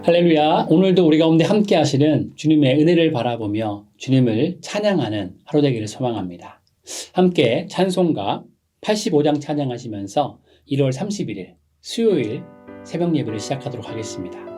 할렐루야. 오늘도 우리 가운데 함께 하시는 주님의 은혜를 바라보며 주님을 찬양하는 하루 되기를 소망합니다. 함께 찬송가 85장 찬양하시면서 1월 31일 수요일 새벽 예배를 시작하도록 하겠습니다.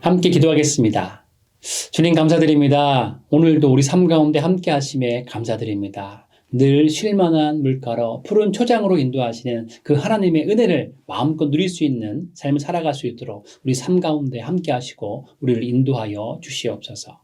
함께 기도하겠습니다. 주님 감사드립니다. 오늘도 우리 삶 가운데 함께 하심에 감사드립니다. 늘 쉴만한 물가로 푸른 초장으로 인도하시는 그 하나님의 은혜를 마음껏 누릴 수 있는 삶을 살아갈 수 있도록 우리 삶 가운데 함께 하시고 우리를 인도하여 주시옵소서.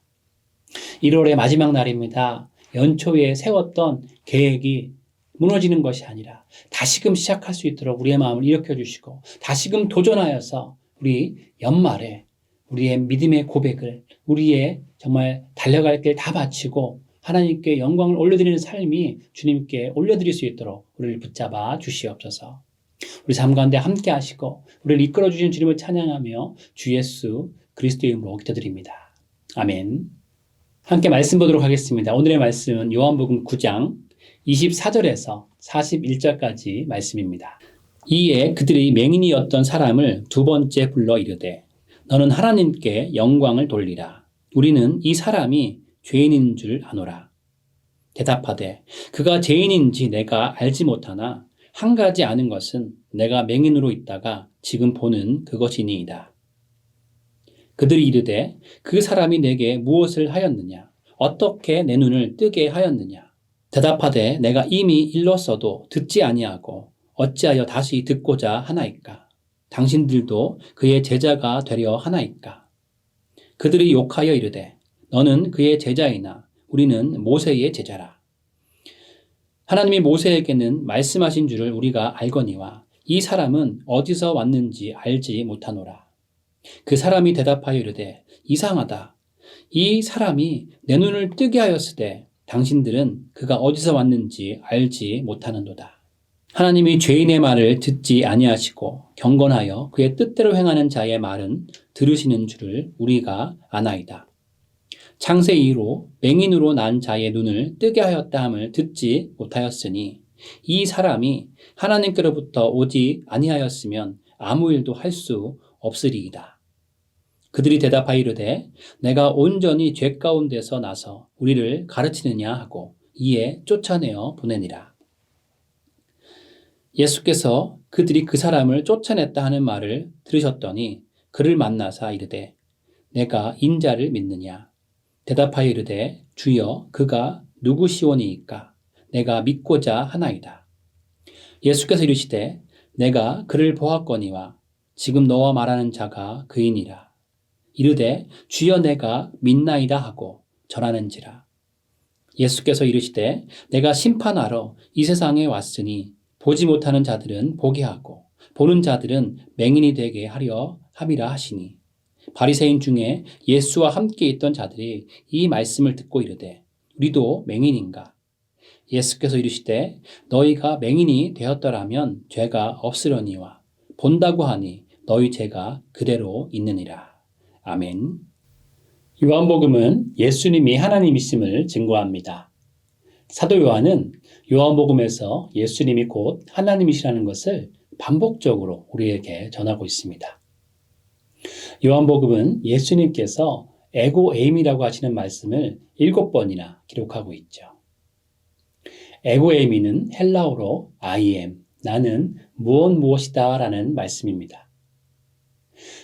1월의 마지막 날입니다. 연초에 세웠던 계획이 무너지는 것이 아니라 다시금 시작할 수 있도록 우리의 마음을 일으켜 주시고 다시금 도전하여서 우리 연말에 우리의 믿음의 고백을 우리의 정말 달려갈 길 다 바치고 하나님께 영광을 올려드리는 삶이 주님께 올려드릴 수 있도록 우리를 붙잡아 주시옵소서. 우리 삶 가운데 함께 하시고 우리를 이끌어 주시는 주님을 찬양하며 주 예수 그리스도의 이름으로 기도드립니다. 아멘. 함께 말씀 보도록 하겠습니다. 오늘의 말씀은 요한복음 9장 24절에서 41절까지 말씀입니다. 이에 그들이 맹인이었던 사람을 두 번째 불러 이르되 너는 하나님께 영광을 돌리라. 우리는 이 사람이 죄인인 줄 아노라. 대답하되 그가 죄인인지 내가 알지 못하나 한 가지 아는 것은 내가 맹인으로 있다가 지금 보는 그것이니이다. 그들이 이르되 그 사람이 내게 무엇을 하였느냐? 어떻게 내 눈을 뜨게 하였느냐? 대답하되 내가 이미 일렀어도 듣지 아니하고 어찌하여 다시 듣고자 하나이까? 당신들도 그의 제자가 되려 하나이까? 그들이 욕하여 이르되 너는 그의 제자이나 우리는 모세의 제자라. 하나님이 모세에게는 말씀하신 줄을 우리가 알거니와 이 사람은 어디서 왔는지 알지 못하노라. 그 사람이 대답하여 이르되 이상하다. 이 사람이 내 눈을 뜨게 하였으되 당신들은 그가 어디서 왔는지 알지 못하는도다. 하나님이 죄인의 말을 듣지 아니하시고 경건하여 그의 뜻대로 행하는 자의 말은 들으시는 줄을 우리가 아나이다. 창세 이후로 맹인으로 난 자의 눈을 뜨게 하였다 함을 듣지 못하였으니 이 사람이 하나님께로부터 오지 아니하였으면 아무 일도 할 수 없으리이다. 그들이 대답하여 이르되 내가 온전히 죄 가운데서 나서 우리를 가르치느냐 하고 이에 쫓아내어 보내니라. 예수께서 그들이 그 사람을 쫓아냈다 하는 말을 들으셨더니 그를 만나사 이르되 내가 인자를 믿느냐? 대답하여 이르되 주여 그가 누구시오니이까? 내가 믿고자 하나이다. 예수께서 이르시되 내가 그를 보았거니와 지금 너와 말하는 자가 그이니라. 이르되 주여 내가 믿나이다 하고 절하는지라. 예수께서 이르시되 내가 심판하러 이 세상에 왔으니 보지 못하는 자들은 보게 하고 보는 자들은 맹인이 되게 하려 함이라 하시니 바리새인 중에 예수와 함께 있던 자들이 이 말씀을 듣고 이르되 우리도 맹인인가? 예수께서 이르시되 너희가 맹인이 되었더라면 죄가 없으려니와 본다고 하니 너희 죄가 그대로 있느니라. 아멘. 요한복음은 예수님이 하나님이심을 증거합니다. 사도 요한은 요한복음에서 예수님이 곧 하나님이시라는 것을 반복적으로 우리에게 전하고 있습니다. 요한복음은 예수님께서 에고 에임이라고 하시는 말씀을 7번이나 기록하고 있죠. 에고 에이미는 헬라어로 I am, 나는 무엇이다 라는 말씀입니다.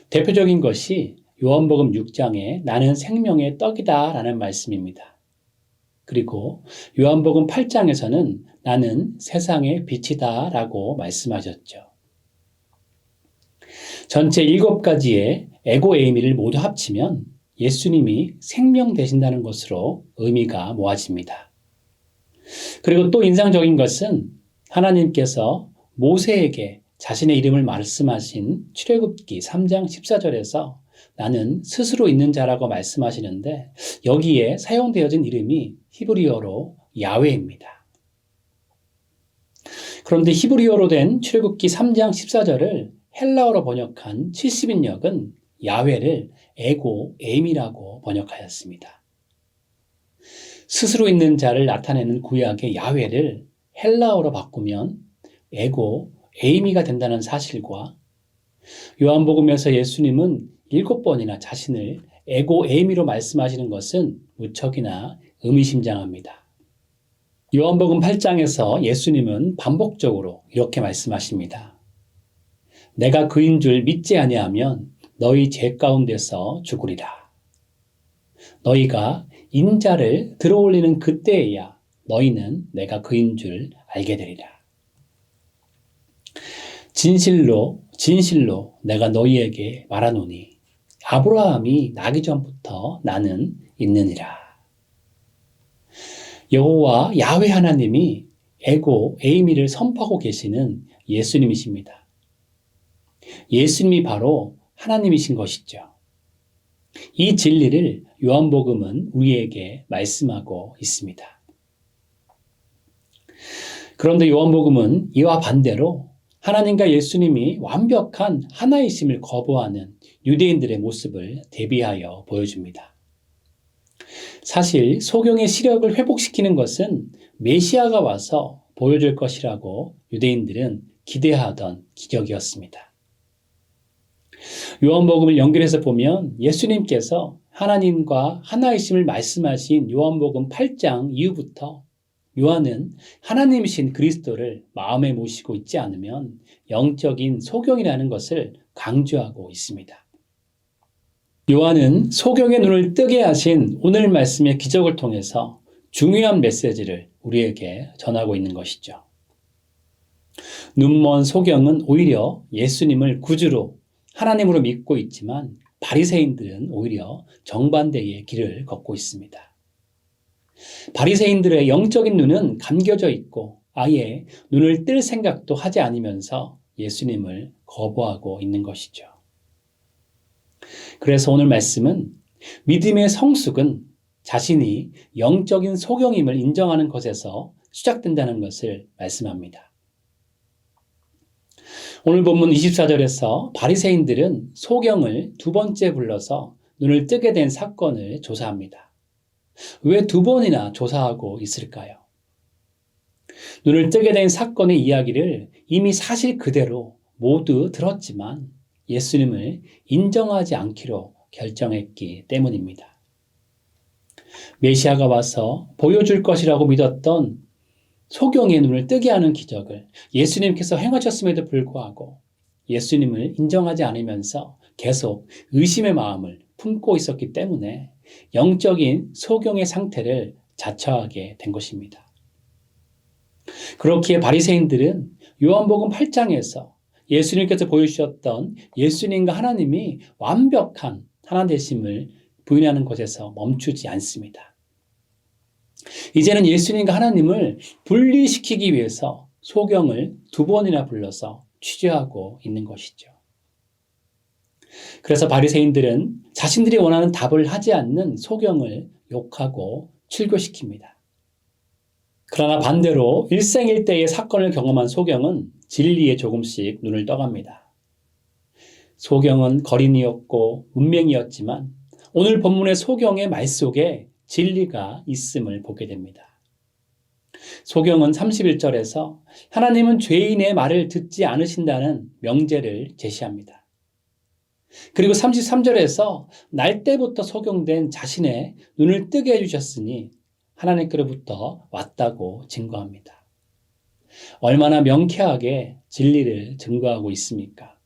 대표적인 것이 요한복음 6장에 나는 생명의 떡이다 라는 말씀입니다. 그리고 요한복음 8장에서는 나는 세상의 빛이다 라고 말씀하셨죠. 전체 7가지의 에고 에이미를 모두 합치면 예수님이 생명 되신다는 것으로 의미가 모아집니다. 그리고 또 인상적인 것은 하나님께서 모세에게 자신의 이름을 말씀하신 출애굽기 3장 14절에서 나는 스스로 있는 자라고 말씀하시는데 여기에 사용되어진 이름이 히브리어로 야훼입니다. 그런데 히브리어로 된 출애굽기 3장 14절을 헬라어로 번역한 70인역은 야훼를 에고 에임이라고 번역하였습니다. 스스로 있는 자를 나타내는 구약의 야훼를 헬라어로 바꾸면 에고 에이미가 된다는 사실과 요한복음에서 예수님은 7번이나 자신을 에고 에이미로 말씀하시는 것은 무척이나 의미심장합니다. 요한복음 8장에서 예수님은 반복적으로 이렇게 말씀하십니다. 내가 그인 줄 믿지 아니하면 너희 죄 가운데서 죽으리라. 너희가 인자를 들어올리는 그때에야 너희는 내가 그인 줄 알게 되리라. 진실로 진실로 내가 너희에게 말하노니 아브라함이 나기 전부터 나는 있느니라. 여호와 야훼 하나님이 에고 에이미를 선포하고 계시는 예수님이십니다. 예수님이 바로 하나님이신 것이죠. 이 진리를 요한복음은 우리에게 말씀하고 있습니다. 그런데 요한복음은 이와 반대로 하나님과 예수님이 완벽한 하나이심을 거부하는 유대인들의 모습을 대비하여 보여줍니다. 사실 소경의 시력을 회복시키는 것은 메시아가 와서 보여줄 것이라고 유대인들은 기대하던 기적이었습니다. 요한복음을 연결해서 보면 예수님께서 하나님과 하나이심을 말씀하신 요한복음 8장 이후부터 요한은 하나님이신 그리스도를 마음에 모시고 있지 않으면 영적인 소경이라는 것을 강조하고 있습니다. 요한은 소경의 눈을 뜨게 하신 오늘 말씀의 기적을 통해서 중요한 메시지를 우리에게 전하고 있는 것이죠. 눈먼 소경은 오히려 예수님을 구주로 하나님으로 믿고 있지만 바리새인들은 오히려 정반대의 길을 걷고 있습니다. 바리새인들의 영적인 눈은 감겨져 있고 아예 눈을 뜰 생각도 하지 않으면서 예수님을 거부하고 있는 것이죠. 그래서 오늘 말씀은 믿음의 성숙은 자신이 영적인 소경임을 인정하는 것에서 시작된다는 것을 말씀합니다. 오늘 본문 24절에서 바리새인들은 소경을 두 번째 불러서 눈을 뜨게 된 사건을 조사합니다. 왜 두 번이나 조사하고 있을까요? 눈을 뜨게 된 사건의 이야기를 이미 사실 그대로 모두 들었지만 예수님을 인정하지 않기로 결정했기 때문입니다. 메시아가 와서 보여줄 것이라고 믿었던 소경의 눈을 뜨게 하는 기적을 예수님께서 행하셨음에도 불구하고 예수님을 인정하지 않으면서 계속 의심의 마음을 품고 있었기 때문에 영적인 소경의 상태를 자처하게 된 것입니다. 그렇기에 바리새인들은 요한복음 8장에서 예수님께서 보여주셨던 예수님과 하나님이 완벽한 하나 되심을 부인하는 것에서 멈추지 않습니다. 이제는 예수님과 하나님을 분리시키기 위해서 소경을 두 번이나 불러서 취재하고 있는 것이죠. 그래서 바리새인들은 자신들이 원하는 답을 하지 않는 소경을 욕하고 출교시킵니다. 그러나 반대로 일생일대의 사건을 경험한 소경은 진리에 조금씩 눈을 떠갑니다. 소경은 거린이었고 문맹이었지만 오늘 본문의 소경의 말 속에 진리가 있음을 보게 됩니다. 소경은 31절에서 하나님은 죄인의 말을 듣지 않으신다는 명제를 제시합니다. 그리고 33절에서 날 때부터 소경된 자신의 눈을 뜨게 해주셨으니 하나님께로부터 왔다고 증거합니다. 얼마나 명쾌하게 진리를 증거하고 있습니까?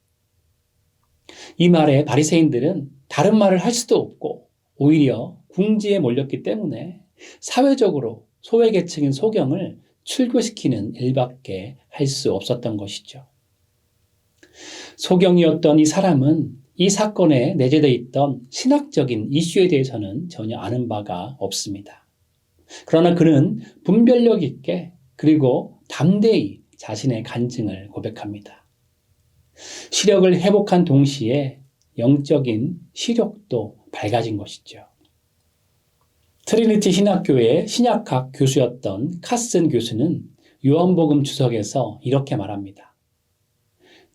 이 말에 바리새인들은 다른 말을 할 수도 없고 오히려 궁지에 몰렸기 때문에 사회적으로 소외계층인 소경을 출교시키는 일밖에 할 수 없었던 것이죠. 소경이었던 이 사람은 이 사건에 내재되어 있던 신학적인 이슈에 대해서는 전혀 아는 바가 없습니다. 그러나 그는 분별력 있게 그리고 담대히 자신의 간증을 고백합니다. 시력을 회복한 동시에 영적인 시력도 밝아진 것이죠. 트리니티 신학교의 신약학 교수였던 카슨 교수는 요한복음 주석에서 이렇게 말합니다.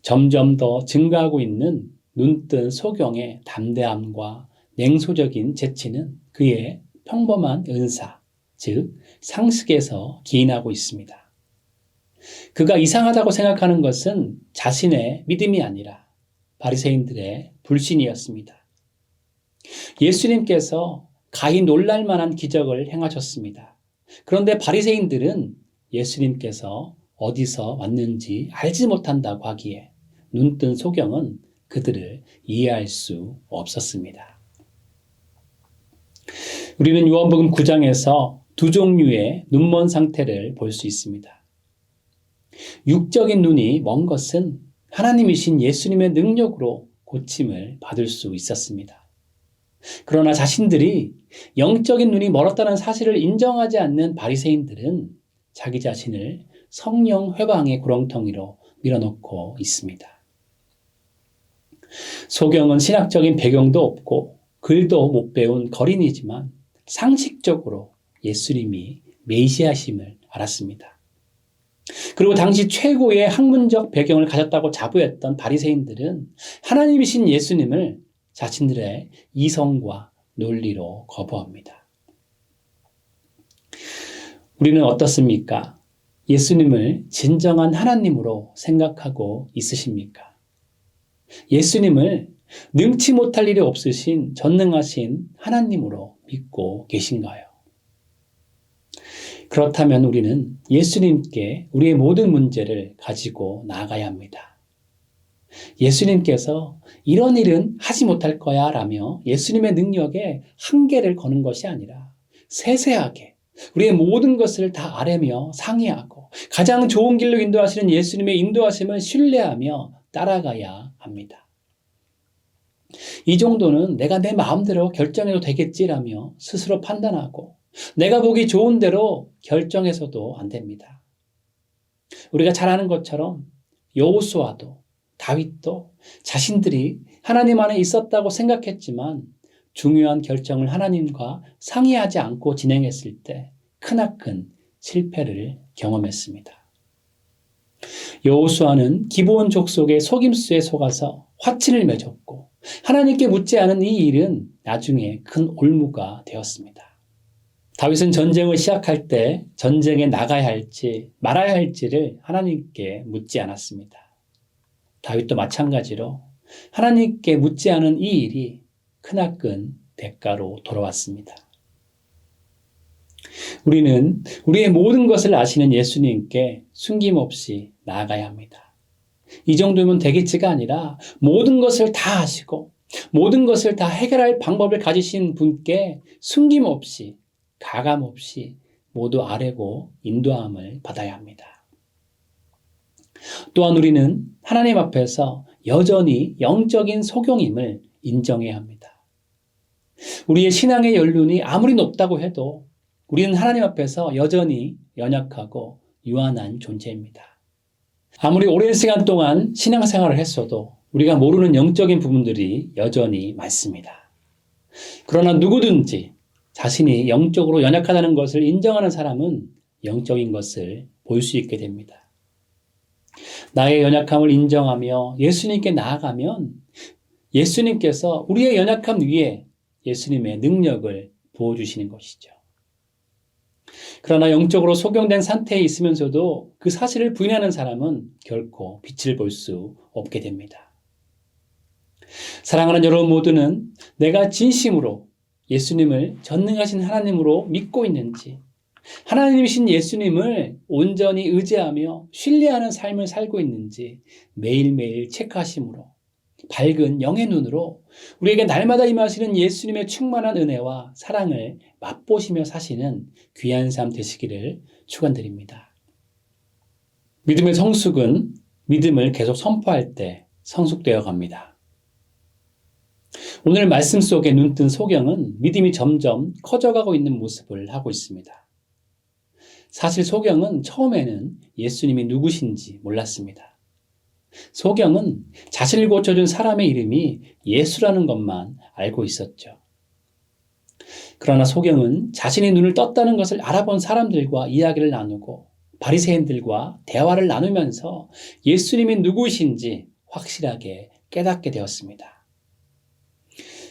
점점 더 증가하고 있는 눈뜬 소경의 담대함과 냉소적인 재치는 그의 평범한 은사, 즉 상식에서 기인하고 있습니다. 그가 이상하다고 생각하는 것은 자신의 믿음이 아니라 바리새인들의 불신이었습니다. 예수님께서 가히 놀랄 만한 기적을 행하셨습니다. 그런데 바리새인들은 예수님께서 어디서 왔는지 알지 못한다고 하기에 눈뜬 소경은 그들을 이해할 수 없었습니다. 우리는 요한복음 9장에서 두 종류의 눈먼 상태를 볼 수 있습니다. 육적인 눈이 먼 것은 하나님이신 예수님의 능력으로 고침을 받을 수 있었습니다. 그러나 자신들이 영적인 눈이 멀었다는 사실을 인정하지 않는 바리새인들은 자기 자신을 성령 회방의 구렁텅이로 밀어넣고 있습니다. 소경은 신학적인 배경도 없고 글도 못 배운 거린이지만 상식적으로 예수님이 메시아심을 알았습니다. 그리고 당시 최고의 학문적 배경을 가졌다고 자부했던 바리새인들은 하나님이신 예수님을 자신들의 이성과 논리로 거부합니다. 우리는 어떻습니까? 예수님을 진정한 하나님으로 생각하고 있으십니까? 예수님을 능치 못할 일이 없으신 전능하신 하나님으로 믿고 계신가요? 그렇다면 우리는 예수님께 우리의 모든 문제를 가지고 나아가야 합니다. 예수님께서 이런 일은 하지 못할 거야 라며 예수님의 능력에 한계를 거는 것이 아니라 세세하게 우리의 모든 것을 다 아뢰며 상의하고 가장 좋은 길로 인도하시는 예수님의 인도하심을 신뢰하며 따라가야 합니다. 이 정도는 내가 내 마음대로 결정해도 되겠지라며 스스로 판단하고 내가 보기 좋은 대로 결정해서도 안 됩니다. 우리가 잘 아는 것처럼 여호수아도 다윗도 자신들이 하나님 안에 있었다고 생각했지만 중요한 결정을 하나님과 상의하지 않고 진행했을 때 크나큰 실패를 경험했습니다. 여호수아는 기브온 족속의 속임수에 속아서 화친을 맺었고 하나님께 묻지 않은 이 일은 나중에 큰 올무가 되었습니다. 다윗은 전쟁을 시작할 때 전쟁에 나가야 할지 말아야 할지를 하나님께 묻지 않았습니다. 다윗도 마찬가지로 하나님께 묻지 않은 이 일이 크나큰 대가로 돌아왔습니다. 우리는 우리의 모든 것을 아시는 예수님께 숨김없이 나아가야 합니다. 이 정도면 되겠지가 아니라 모든 것을 다 아시고 모든 것을 다 해결할 방법을 가지신 분께 숨김없이 가감없이 모두 아뢰고 인도함을 받아야 합니다. 또한 우리는 하나님 앞에서 여전히 영적인 소경임을 인정해야 합니다. 우리의 신앙의 연륜이 아무리 높다고 해도 우리는 하나님 앞에서 여전히 연약하고 유한한 존재입니다. 아무리 오랜 시간 동안 신앙생활을 했어도 우리가 모르는 영적인 부분들이 여전히 많습니다. 그러나 누구든지 자신이 영적으로 연약하다는 것을 인정하는 사람은 영적인 것을 볼 수 있게 됩니다. 나의 연약함을 인정하며 예수님께 나아가면 예수님께서 우리의 연약함 위에 예수님의 능력을 부어주시는 것이죠. 그러나 영적으로 소경된 상태에 있으면서도 그 사실을 부인하는 사람은 결코 빛을 볼 수 없게 됩니다. 사랑하는 여러분 모두는 내가 진심으로 예수님을 전능하신 하나님으로 믿고 있는지, 하나님이신 예수님을 온전히 의지하며 신뢰하는 삶을 살고 있는지 매일매일 체크하심으로 밝은 영의 눈으로 우리에게 날마다 임하시는 예수님의 충만한 은혜와 사랑을 맛보시며 사시는 귀한 삶 되시기를 축원드립니다. 믿음의 성숙은 믿음을 계속 선포할 때 성숙되어 갑니다. 오늘 말씀 속에 눈뜬 소경은 믿음이 점점 커져가고 있는 모습을 하고 있습니다. 사실 소경은 처음에는 예수님이 누구신지 몰랐습니다. 소경은 자신을 고쳐준 사람의 이름이 예수라는 것만 알고 있었죠. 그러나 소경은 자신이 눈을 떴다는 것을 알아본 사람들과 이야기를 나누고 바리새인들과 대화를 나누면서 예수님이 누구신지 확실하게 깨닫게 되었습니다.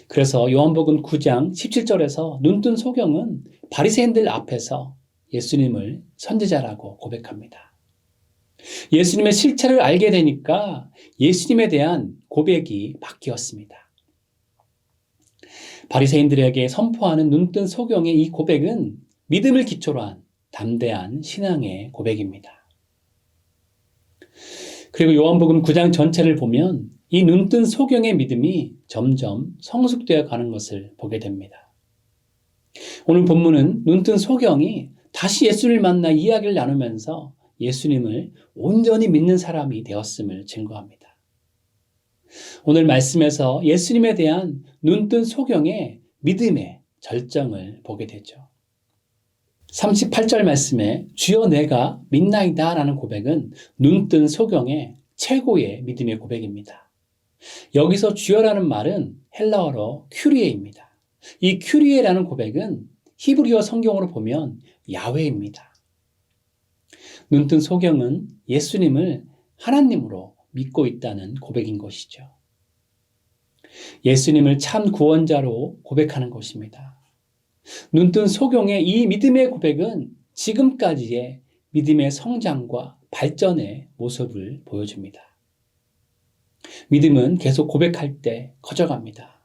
그래서 요한복음 9장 17절에서 눈뜬 소경은 바리새인들 앞에서 예수님을 선지자라고 고백합니다. 예수님의 실체를 알게 되니까 예수님에 대한 고백이 바뀌었습니다. 바리새인들에게 선포하는 눈뜬 소경의 이 고백은 믿음을 기초로 한 담대한 신앙의 고백입니다. 그리고 요한복음 9장 전체를 보면 이 눈뜬 소경의 믿음이 점점 성숙되어 가는 것을 보게 됩니다. 오늘 본문은 눈뜬 소경이 다시 예수를 만나 이야기를 나누면서 예수님을 온전히 믿는 사람이 되었음을 증거합니다. 오늘 말씀에서 예수님에 대한 눈뜬 소경의 믿음의 절정을 보게 되죠. 38절 말씀에 주여 내가 믿나이다 라는 고백은 눈뜬 소경의 최고의 믿음의 고백입니다. 여기서 주여라는 말은 헬라어로 큐리에입니다. 이 큐리에라는 고백은 히브리어 성경으로 보면 야훼입니다. 눈뜬 소경은 예수님을 하나님으로 믿고 있다는 고백인 것이죠. 예수님을 참 구원자로 고백하는 것입니다. 눈뜬 소경의 이 믿음의 고백은 지금까지의 믿음의 성장과 발전의 모습을 보여줍니다. 믿음은 계속 고백할 때 커져갑니다.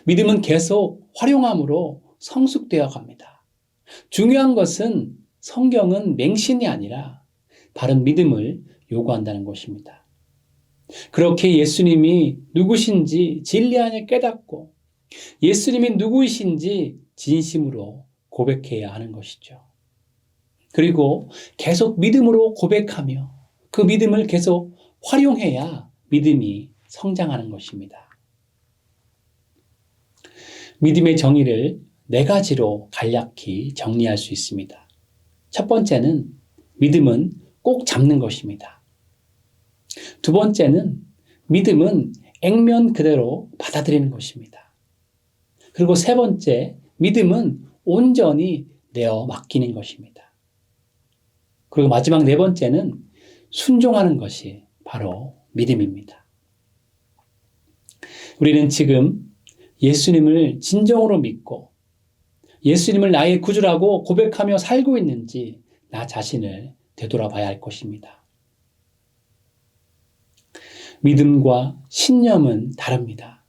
믿음은 계속 활용함으로 성숙되어 갑니다. 중요한 것은 성경은 맹신이 아니라 바른 믿음을 요구한다는 것입니다. 그렇게 예수님이 누구신지 진리 안에 깨닫고 예수님이 누구이신지 진심으로 고백해야 하는 것이죠. 그리고 계속 믿음으로 고백하며 그 믿음을 계속 활용해야 믿음이 성장하는 것입니다. 믿음의 정의를 4가지로 간략히 정리할 수 있습니다. 첫 번째는 믿음은 꼭 잡는 것입니다. 두 번째는 믿음은 액면 그대로 받아들이는 것입니다. 그리고 세 번째, 믿음은 온전히 내어 맡기는 것입니다. 그리고 마지막 4번째는 순종하는 것이 바로 믿음입니다. 우리는 지금 예수님을 진정으로 믿고 예수님을 나의 구주라고 고백하며 살고 있는지 나 자신을 되돌아봐야 할 것입니다. 믿음과 신념은 다릅니다.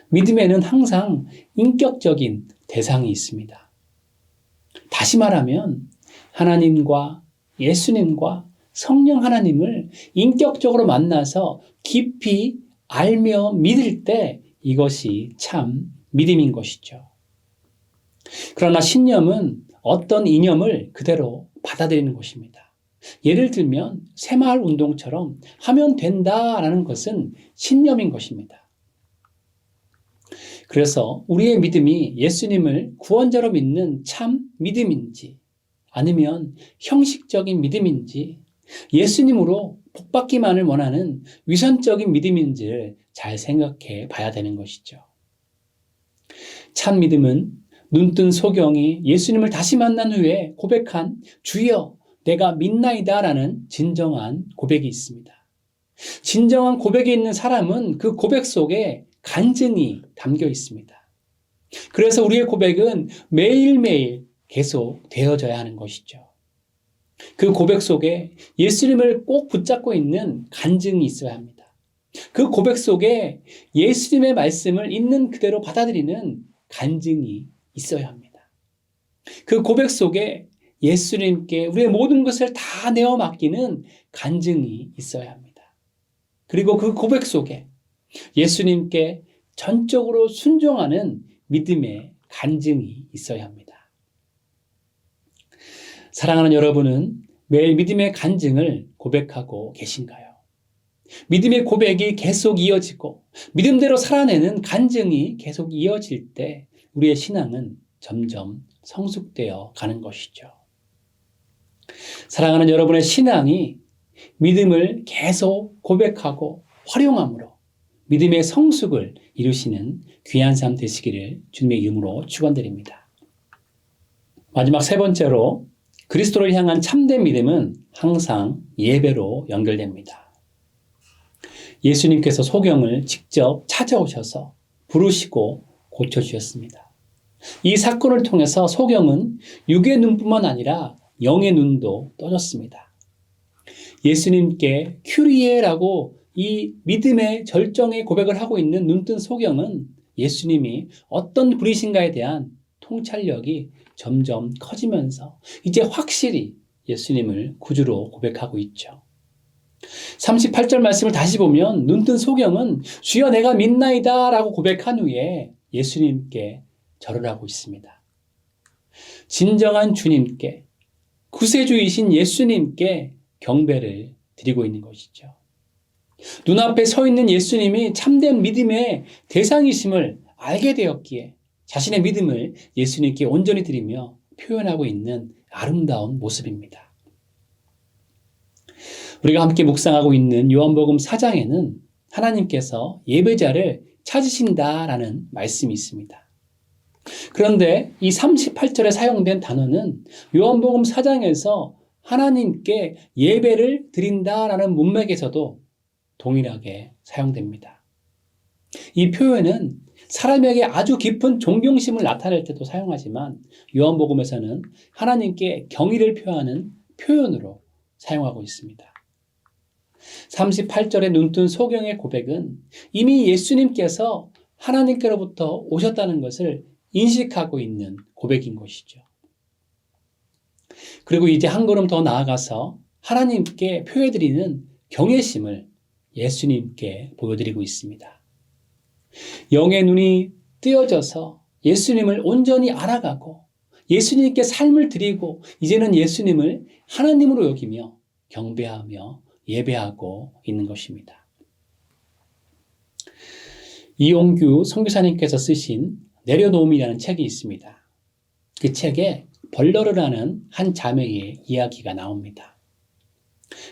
믿음에는 항상 인격적인 대상이 있습니다. 다시 말하면 하나님과 예수님과 성령 하나님을 인격적으로 만나서 깊이 알며 믿을 때 이것이 참 믿음인 것이죠. 그러나 신념은 어떤 이념을 그대로 받아들이는 것입니다. 예를 들면 새마을 운동처럼 하면 된다라는 것은 신념인 것입니다. 그래서 우리의 믿음이 예수님을 구원자로 믿는 참 믿음인지 아니면 형식적인 믿음인지 예수님으로 복받기만을 원하는 위선적인 믿음인지를 잘 생각해 봐야 되는 것이죠. 참 믿음은 눈뜬 소경이 예수님을 다시 만난 후에 고백한 주여 내가 믿나이다 라는 진정한 고백이 있습니다. 진정한 고백이 있는 사람은 그 고백 속에 간증이 담겨 있습니다. 그래서 우리의 고백은 매일매일 계속 되어져야 하는 것이죠. 그 고백 속에 예수님을 꼭 붙잡고 있는 간증이 있어야 합니다. 그 고백 속에 예수님의 말씀을 있는 그대로 받아들이는 간증이 있어야 합니다. 그 고백 속에 예수님께 우리의 모든 것을 다 내어 맡기는 간증이 있어야 합니다. 그리고 그 고백 속에 예수님께 전적으로 순종하는 믿음의 간증이 있어야 합니다. 사랑하는 여러분은 매일 믿음의 간증을 고백하고 계신가요? 믿음의 고백이 계속 이어지고 믿음대로 살아내는 간증이 계속 이어질 때 우리의 신앙은 점점 성숙되어 가는 것이죠. 사랑하는 여러분의 신앙이 믿음을 계속 고백하고 활용함으로 믿음의 성숙을 이루시는 귀한 삶 되시기를 주님의 이름으로 축원드립니다. 마지막 세 번째로 그리스도를 향한 참된 믿음은 항상 예배로 연결됩니다. 예수님께서 소경을 직접 찾아오셔서 부르시고 고쳐주셨습니다. 이 사건을 통해서 소경은 육의 눈뿐만 아니라 영의 눈도 떠졌습니다. 예수님께 큐리에라고 이 믿음의 절정의 고백을 하고 있는 눈뜬 소경은 예수님이 어떤 분이신가에 대한 통찰력이 점점 커지면서 이제 확실히 예수님을 구주로 고백하고 있죠. 38절 말씀을 다시 보면 눈뜬 소경은 주여 내가 믿나이다 라고 고백한 후에 예수님께 절을 하고 있습니다. 진정한 주님께 구세주이신 예수님께 경배를 드리고 있는 것이죠. 눈앞에 서 있는 예수님이 참된 믿음의 대상이심을 알게 되었기에 자신의 믿음을 예수님께 온전히 드리며 표현하고 있는 아름다운 모습입니다. 우리가 함께 묵상하고 있는 요한복음 4장에는 하나님께서 예배자를 찾으신다라는 말씀이 있습니다. 그런데 이 38절에 사용된 단어는 요한복음 4장에서 하나님께 예배를 드린다라는 문맥에서도 동일하게 사용됩니다. 이 표현은 사람에게 아주 깊은 존경심을 나타낼 때도 사용하지만 요한복음에서는 하나님께 경의를 표하는 표현으로 사용하고 있습니다. 38절의 눈뜬 소경의 고백은 이미 예수님께서 하나님께로부터 오셨다는 것을 인식하고 있는 고백인 것이죠. 그리고 이제 한 걸음 더 나아가서 하나님께 표해드리는 경외심을 예수님께 보여드리고 있습니다. 영의 눈이 뜨여져서 예수님을 온전히 알아가고 예수님께 삶을 드리고 이제는 예수님을 하나님으로 여기며 경배하며 예배하고 있는 것입니다. 이용규 선교사님께서 쓰신 내려놓음이라는 책이 있습니다. 그 책에 벌러르라는 한 자매의 이야기가 나옵니다.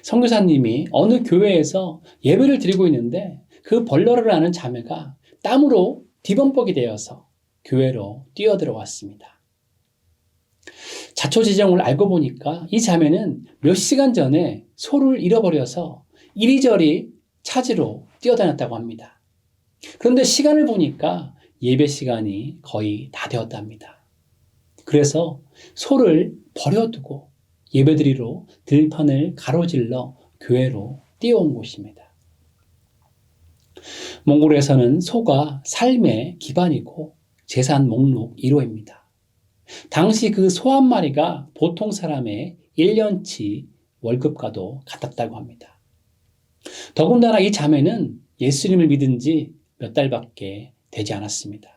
선교사님이 어느 교회에서 예배를 드리고 있는데 그 벌러르라는 자매가 땀으로 뒤범벅이 되어서 교회로 뛰어들어왔습니다. 자초지종을 알고 보니까 이 자매는 몇 시간 전에 소를 잃어버려서 이리저리 찾으러 뛰어다녔다고 합니다. 그런데 시간을 보니까 예배 시간이 거의 다 되었답니다. 그래서 소를 버려두고 예배드리러 들판을 가로질러 교회로 뛰어온 곳입니다. 몽골에서는 소가 삶의 기반이고 재산 목록 1호입니다. 당시 그 소 한 마리가 보통 사람의 1년치 월급과도 같았다고 합니다. 더군다나 이 자매는 예수님을 믿은 지 몇 달밖에 되지 않았습니다.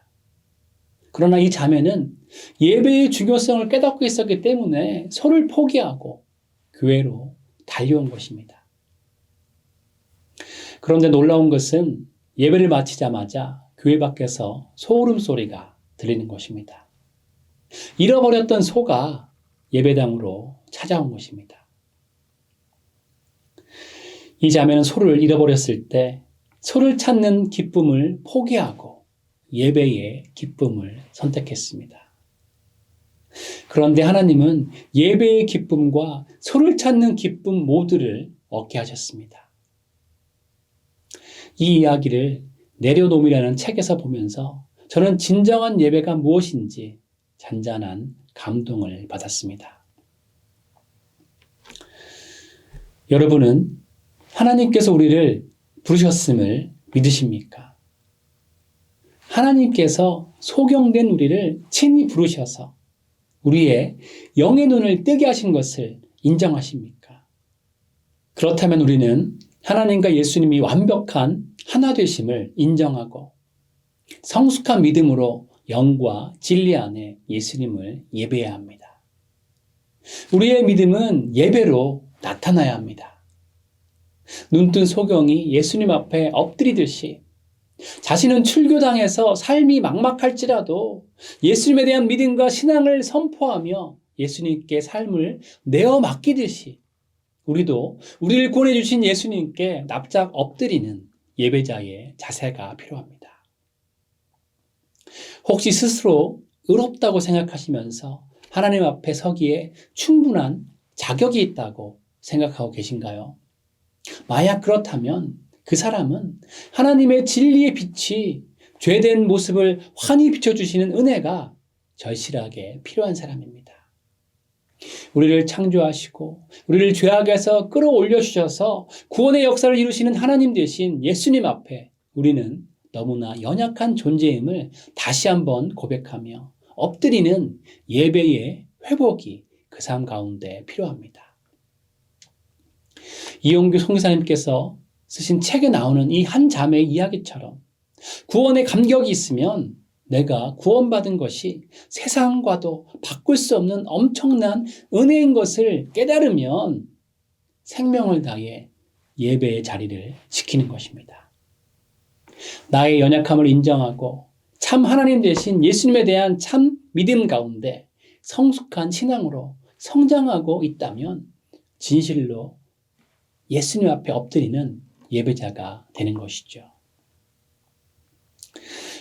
그러나 이 자매는 예배의 중요성을 깨닫고 있었기 때문에 소를 포기하고 교회로 달려온 것입니다. 그런데 놀라운 것은 예배를 마치자마자 교회 밖에서 소 울음소리가 들리는 것입니다. 잃어버렸던 소가 예배당으로 찾아온 것입니다. 이 자매는 소를 잃어버렸을 때 소를 찾는 기쁨을 포기하고 예배의 기쁨을 선택했습니다. 그런데 하나님은 예배의 기쁨과 소를 찾는 기쁨 모두를 얻게 하셨습니다. 이 이야기를 내려놓음이라는 책에서 보면서 저는 진정한 예배가 무엇인지 잔잔한 감동을 받았습니다. 여러분은 하나님께서 우리를 부르셨음을 믿으십니까? 하나님께서 소경된 우리를 친히 부르셔서 우리의 영의 눈을 뜨게 하신 것을 인정하십니까? 그렇다면 우리는 하나님과 예수님이 완벽한 하나 되심을 인정하고 성숙한 믿음으로 영과 진리 안에 예수님을 예배해야 합니다. 우리의 믿음은 예배로 나타나야 합니다. 눈뜬 소경이 예수님 앞에 엎드리듯이 자신은 출교당해서 삶이 막막할지라도 예수님에 대한 믿음과 신앙을 선포하며 예수님께 삶을 내어 맡기듯이 우리도 우리를 구원해 주신 예수님께 납작 엎드리는 예배자의 자세가 필요합니다. 혹시 스스로 의롭다고 생각하시면서 하나님 앞에 서기에 충분한 자격이 있다고 생각하고 계신가요? 만약 그렇다면 그 사람은 하나님의 진리의 빛이 죄된 모습을 환히 비춰주시는 은혜가 절실하게 필요한 사람입니다. 우리를 창조하시고 우리를 죄악에서 끌어올려 주셔서 구원의 역사를 이루시는 하나님 되신 예수님 앞에 우리는 너무나 연약한 존재임을 다시 한번 고백하며 엎드리는 예배의 회복이 그 삶 가운데 필요합니다. 이용규 송사님께서 쓰신 책에 나오는 이 한 자매의 이야기처럼 구원의 감격이 있으면 내가 구원받은 것이 세상과도 바꿀 수 없는 엄청난 은혜인 것을 깨달으면 생명을 다해 예배의 자리를 지키는 것입니다. 나의 연약함을 인정하고 참 하나님 되신 예수님에 대한 참 믿음 가운데 성숙한 신앙으로 성장하고 있다면 진실로 예수님 앞에 엎드리는 예배자가 되는 것이죠.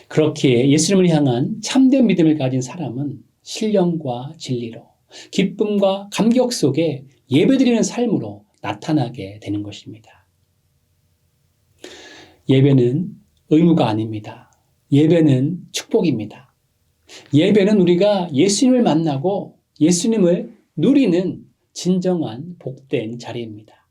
그렇기에 예수님을 향한 참된 믿음을 가진 사람은 신령과 진리로 기쁨과 감격 속에 예배드리는 삶으로 나타나게 되는 것입니다. 예배는 의무가 아닙니다. 예배는 축복입니다. 예배는 우리가 예수님을 만나고 예수님을 누리는 진정한 복된 자리입니다.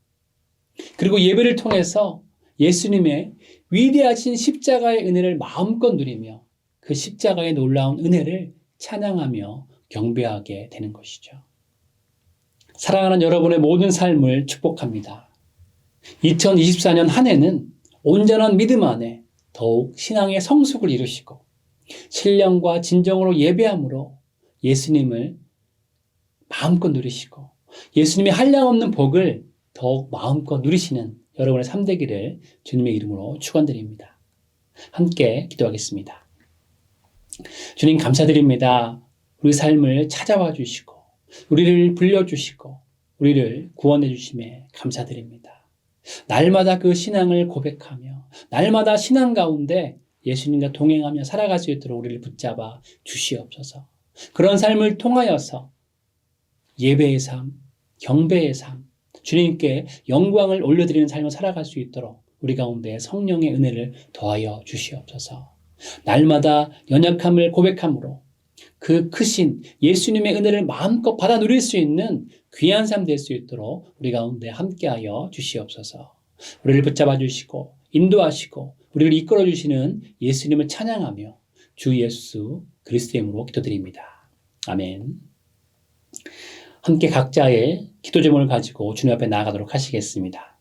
그리고 예배를 통해서 예수님의 위대하신 십자가의 은혜를 마음껏 누리며 그 십자가의 놀라운 은혜를 찬양하며 경배하게 되는 것이죠. 사랑하는 여러분의 모든 삶을 축복합니다. 2024년 한 해는 온전한 믿음 안에 더욱 신앙의 성숙을 이루시고 신령과 진정으로 예배함으로 예수님을 마음껏 누리시고 예수님의 한량없는 복을 더욱 마음껏 누리시는 여러분의 삶 되기를 주님의 이름으로 축원드립니다. 함께 기도하겠습니다. 주님 감사드립니다. 우리 삶을 찾아와 주시고 우리를 불러주시고 우리를 구원해 주심에 감사드립니다. 날마다 그 신앙을 고백하며 날마다 신앙 가운데 예수님과 동행하며 살아갈 수 있도록 우리를 붙잡아 주시옵소서. 그런 삶을 통하여서 예배의 삶, 경배의 삶, 주님께 영광을 올려드리는 삶을 살아갈 수 있도록 우리 가운데 성령의 은혜를 더하여 주시옵소서. 날마다 연약함을 고백함으로 그 크신 예수님의 은혜를 마음껏 받아 누릴 수 있는 귀한 삶 될 수 있도록 우리 가운데 함께하여 주시옵소서. 우리를 붙잡아 주시고 인도하시고 우리를 이끌어 주시는 예수님을 찬양하며 주 예수 그리스도의 이름으로 기도드립니다. 아멘. 함께 각자의 기도 제목을 가지고 주님 앞에 나아가도록 하시겠습니다.